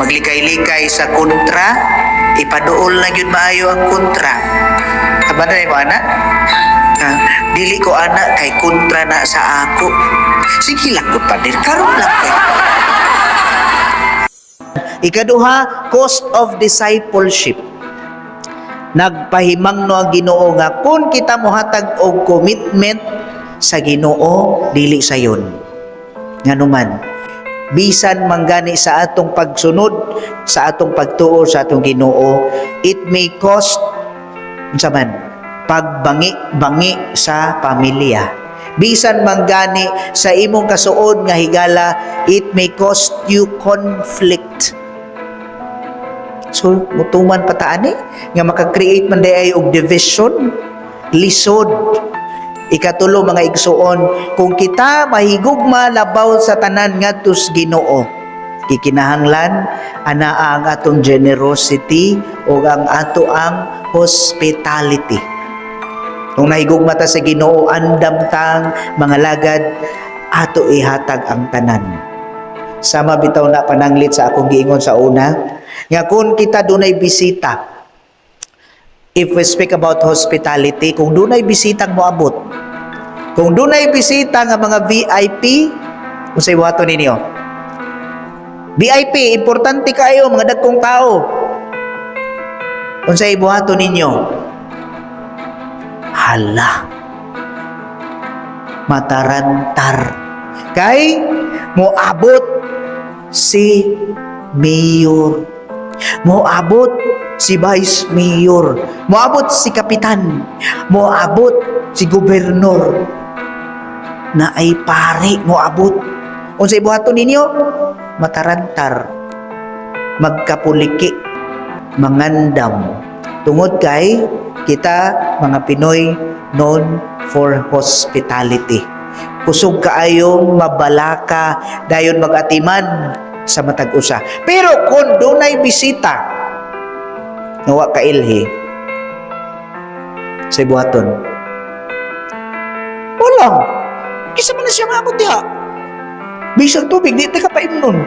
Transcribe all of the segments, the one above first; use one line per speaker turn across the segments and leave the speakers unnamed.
maglikay-likay sa kontra, ipaduol na yun maayo ang kontra. Aba na mo anak? Dili ko anak kay kontra na sa ako. Sige lang ko pader, karon lang kay. Ikaduha, cost of discipleship. Nagpahimang no ang Ginoo nga kung kita mohatag og commitment sa Ginoo dili sayon. Nganuman, bisan manggani sa atong pagsunod, sa atong pagtuo sa atong Ginoo, it may cost unsa man pagbangi-bangi sa pamilya. Bisan manggani sa imong kasuod nga higala, it may cost you conflict. So, mutuman pataani nga maka-create man day og division, lisod. Ikatulo mga igsuon, kung kita mahigugma labaw sa tanan ngadto sa Ginoo, kikinahanglan anaa ang atong generosity o ang ato ang hospitality. Kung nahigugma ta sa Ginoo, andam tang mga lagad ato ihatag ang tanan. Sama bitaw na pananglit sa akong giingon sa una, nga kung kita dunay bisita, if we speak about hospitality, kung dunay bisitang moabot, kung dunay bisita nga mga VIP, unsay buhaton ninyo? VIP, importante kayo, mga dagkong tao. Unsay buhaton ninyo? Hala, matarantar. Kay moabot si mayor, moabot si vice mayor, moabot si kapitan, moabot si gobernador, na ay pare moabot. Unsay buhaton ninyo? Matarantar, magkapuliki, mangandam. Tungod kay kita mga Pinoy known for hospitality. Kusog kaayong mabalaka dayon magatiman sa matag usa. Pero kung dunay bisita nawa ka ilhi sa buhaton, wala kisa man na siya maabot diha, bisag tubig di ka paimnon.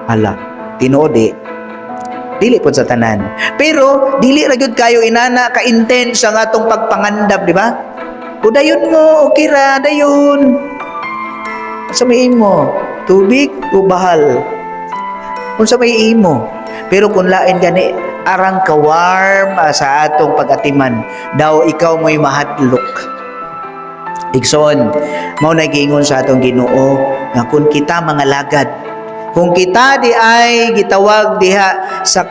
Hala, tinuod dili po sa tanan, pero dili ra gyud kayo inana ka intense ang atong pagpangandam, di ba? O dayon mo, okay ra, dayon. Sa may imo, tubig o bahal. Kung sa may imo. Pero kung lain gani, arang ka-warm sa atong pag-atiman, daw ikaw mo'y mahadlok. Igsoon, mao na giingon sa atong Ginoo, nga kung kita mga lagad, kung kita di ay gitawag diha sa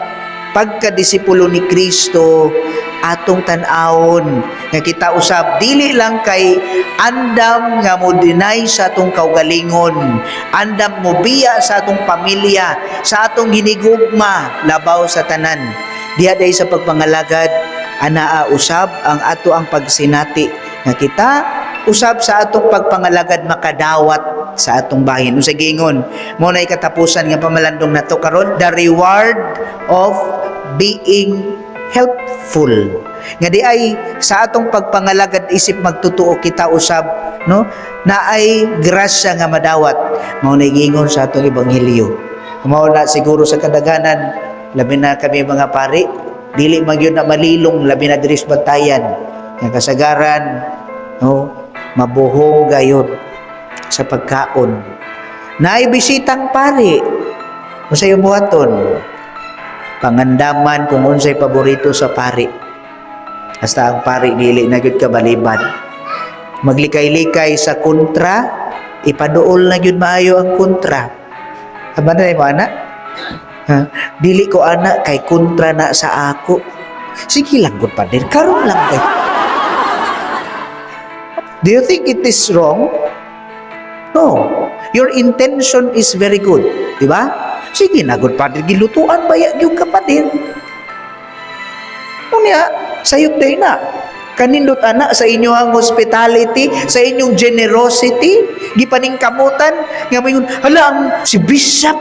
pagkadisipulo ni Kristo, atong tan-awon nga kita usab dili lang kay andam nga mo deny sa atong kaugalingon, andam mo biya sa atong pamilya, sa atong hinigugma labaw sa tanan. Diha day sa pagpangalagad anaa usab ang ato ang pagsinati nga kita usab sa atong pagpangalagad makadawat sa atong bahin. Unsa giingon? Mao na katapusan nga pamalandong nato karon, the reward of being helpful. Nga di ay sa atong pagpangalagad isip magtutuo kita usab, no? Na ay grasya nga madawat. Mao na giingon sa atong ebanghelyo. Mao na siguro sa kadaghanan, labi na kami mga pari, dili man gyud na malilong, labi na diri sa Bantayan. Nga kasagaran, no? Mabuhong gayon sa pagkaon. Naay bisitang pari. Unsay buhaton? Pangandaman kung unsay paborito sa pari. Hasta ang pari dili na gyud ka baliban. Maglikay-likay sa kontra, ipaduol na gyud maayo ang kontra. Aba na mo anak? Dili ko anak kay kontra na sa ako. Sige lang gud pader, karon lang kay. Do you think it is wrong? No. Your intention is very good, di ba? Sige na gud pader, gilutuan baya gyud ka pader. Unya, sayop day na. Kanindot ana sa inyo ang hospitality, sa inyong generosity, gipaningkamutan nga mayon, hala ang si Bishop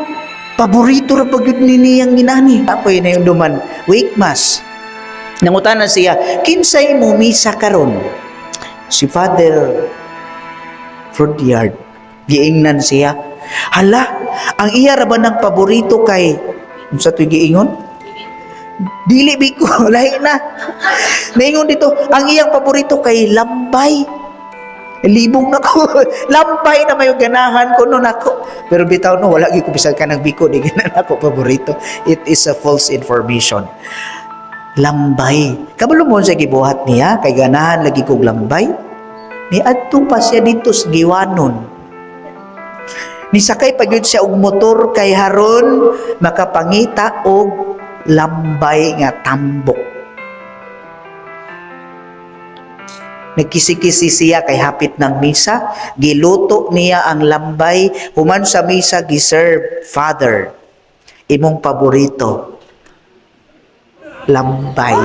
paborito ra pag yun niyang ginani. Apoy na yung duman, wake mass. Nangutana siya, kinsay mo misa karon? Si Father Fruityard. Giingnan siya, hala, ang iya ra ba ng paborito kay unsa toy giingon? Dili biko, lahi na. Naingon dito, ang iyang paborito kay lambay. Libong na ko. Lambay na may ganahan ko noon ako. Pero bitaw no, wala gyud ko bisag ka ng biko, di ganan ako paborito. It is a false information. Lambay. Kabalo mo sa gibuhat niya, kay ganahan lagi kog lambay. Ni adto pa siya dito sa giwanon. Nisakay pa gyud siya og motor kay haron makapangita og lambay nga tambok. Nagkisi-kisi siya kay hapit ng misa, giluto niya ang lambay, human sa misa giserve, Father, imong paborito, lambay.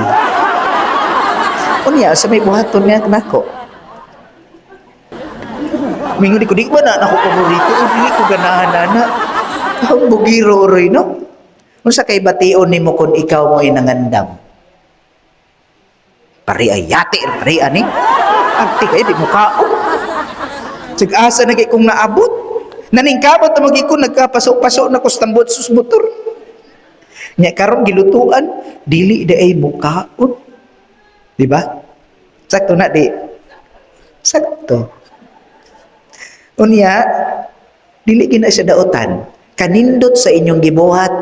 Unya, sa may buhaton niya, nako. Mingon ko, di ba na ako paborito? Hindi ko ganahan na. Ang bugiro rin, no? Kung sa kay bation ni mo kung ikaw mo inangandam. Pari ay yate, pari ani. Arte kayo, di mo kao. Sig-asa na kayo kung naabot. Naningkamot na mag-ikon, nagkapasok-pasok na kustambot sus motor. Nya karon gilutuan, dili di ay mukaon. Di ba? Sakto na di. Sakto. Unya, dili gina siya daotan. Kanindot sa inyong gibuhat,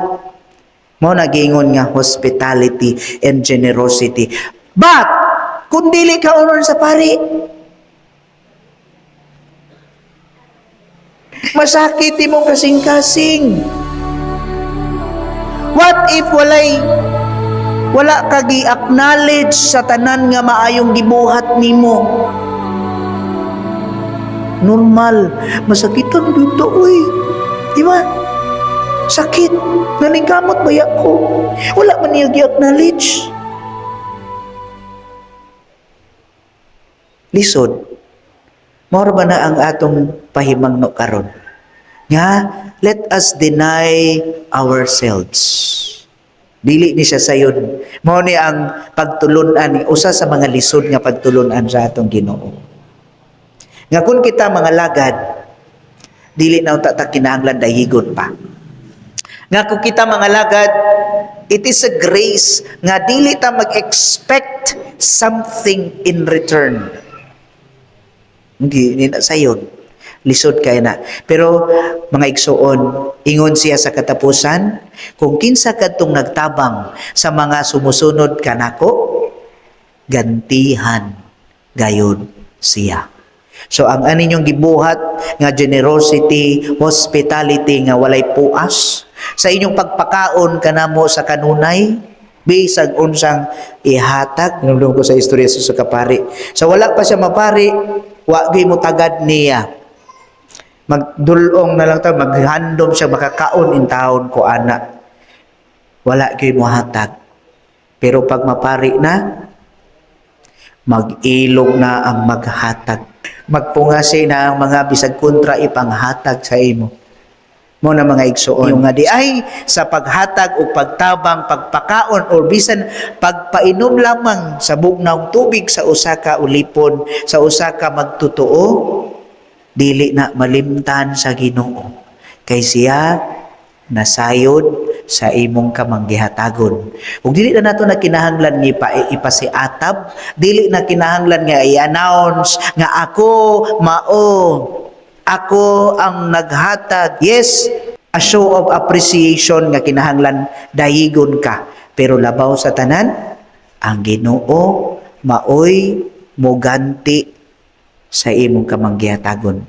mo nagingon nga hospitality and generosity. But, kung dili ka unor sa pari, masakit imong kasing-kasing. What if wala ka gi-acknowledge sa tanan nga maayong gibuhat nimo? Normal, masakitan dito, uy. Di ba? Sakit. Naningkamot ba ko? Wala man niya gi-acknowledge. Lisod, mao ba na ang atong pahimangno karon? Nga, let us deny ourselves. Dili ni siya sayon. Mao ni ang pagtulunan, usa sa mga lisod nga pagtulunan sa atong Ginoo. Nga kung kita mga lagad, dili na uta ta kinahanglan dahigon pa. Nga kung kita mga lagad, it is a grace nga dili ta mag-expect something in return. Hindi na sayon. Lisod kaya na. Pero mga igsoon, ingon siya sa katapusan, kung kinsa kadtong nagtabang sa mga sumusunod kanako, gantihan gayon siya. So ang aninyong gibuhat nga generosity, hospitality nga walay puas, sa inyong pagpakaon kanamo sa kanunay, bisag unsang ihatag, nulong ko sa istorya sa kapari. So wala pa siya mapari, wa gyud mo tagad niya. Magdulong na lang ta, maghandom siya makakaon in taon ko ana. Wala gyud mo hatag. Pero pag mapari na, mag-ilog na ang maghatag. Magpungasi na ang mga bisag kontra ipanghatag sa imo. Mo na mga igsoon, yung nga di ay sa paghatag o pagtabang, pagpakaon o bisan pagpainom lamang sa bugnaw tubig sa usa ka ulipon, sa usa ka magtutuo, dili na malimtan sa Ginoo. Kay siya nasayod sa imong kamanggihatagon. Ug dili na nato na kinahanglan ni ipasiatab, dili na kinahanglan nga i-announce nga ako ang naghatag. Yes, a show of appreciation nga kinahanglan dayigon ka. Pero labaw sa tanan, ang Ginoo maoy moganti sa imong kamanggihatagon.